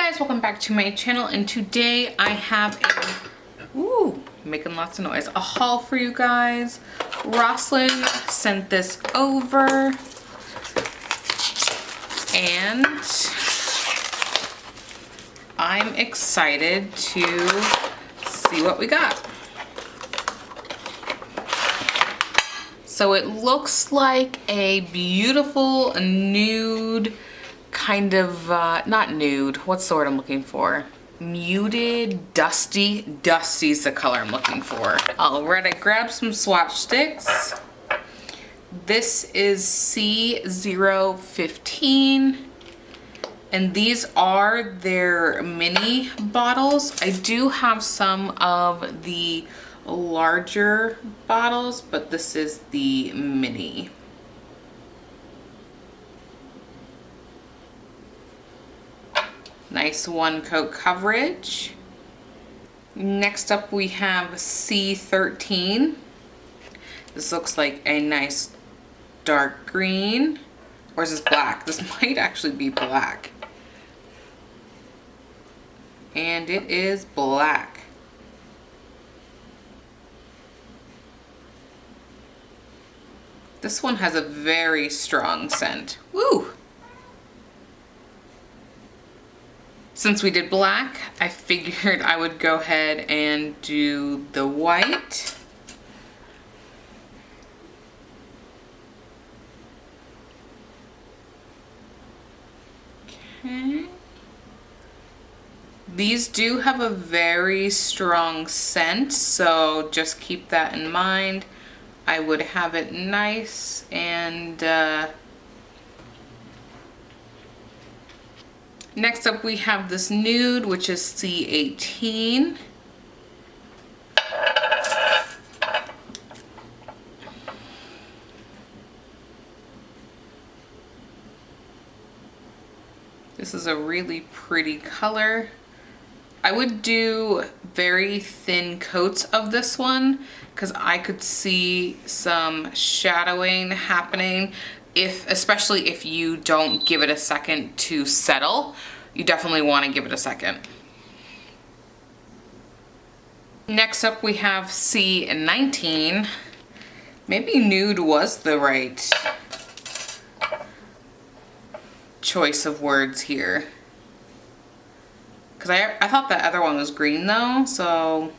guys, welcome back to my channel, and today I have making lots of noise, a haul for you guys. Rosland sent this over and I'm excited to see what we got. So it looks like a beautiful nude kind of, not nude, what's the word I'm looking for? Muted, dusty's the color I'm looking for. Alright, I grabbed some swatch sticks. This is C015, and these are their mini bottles. I do have some of the larger bottles, but this is the mini. Nice one coat coverage. Next up we have C13. This looks like a nice dark green. Or is this black? This might actually be black. And it is black. This one has a very strong scent. Woo! Since we did black, I figured I would go ahead and do the white. Okay. These do have a very strong scent, so just keep that in mind. I would have it nice and next up we have this nude, which is C18. This is a really pretty color. I would do very thin coats of this one because I could see some shadowing happening, especially if you don't give it a second to settle. You definitely want to give it a second. Next up we have C19. Maybe nude was the right choice of words here. Because I thought that other one was green though, so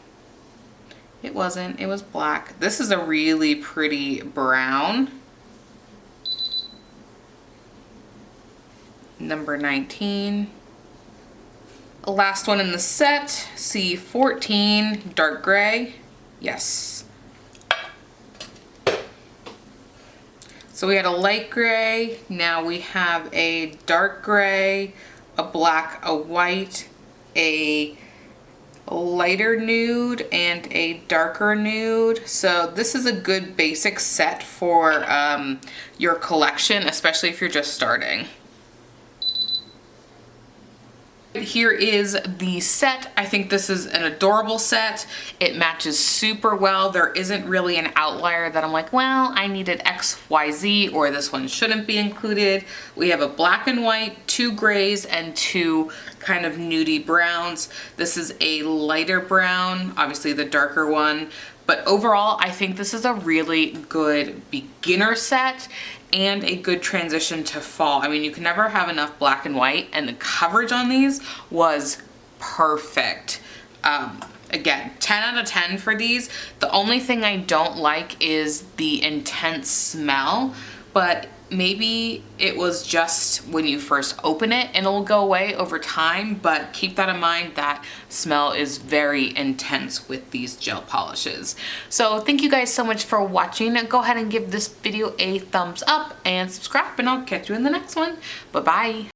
it wasn't, it was black. This is a really pretty brown. Number 19. Last one in the set, C14, dark gray. Yes. So we had a light gray, now we have a dark gray, a black, a white, a lighter nude, and a darker nude. So this is a good basic set for your collection, especially if you're just starting. Here is the set. I think this is an adorable set. It matches super well. There isn't really an outlier that I'm like, well, I needed XYZ or this one shouldn't be included. We have a black and white, 2 grays, and 2 kind of nudie browns. This is a lighter brown, obviously the darker one. But overall, I think this is a really good beginner set and a good transition to fall. I mean, you can never have enough black and white, and the coverage on these was perfect. Again, 10 out of 10 for these. The only thing I don't like is the intense smell, but maybe it was just when you first open it and it'll go away over time, but keep that in mind, that smell is very intense with these gel polishes. So thank you guys so much for watching. Go ahead and give this video a thumbs up and subscribe, and I'll catch you in the next one. Bye-bye.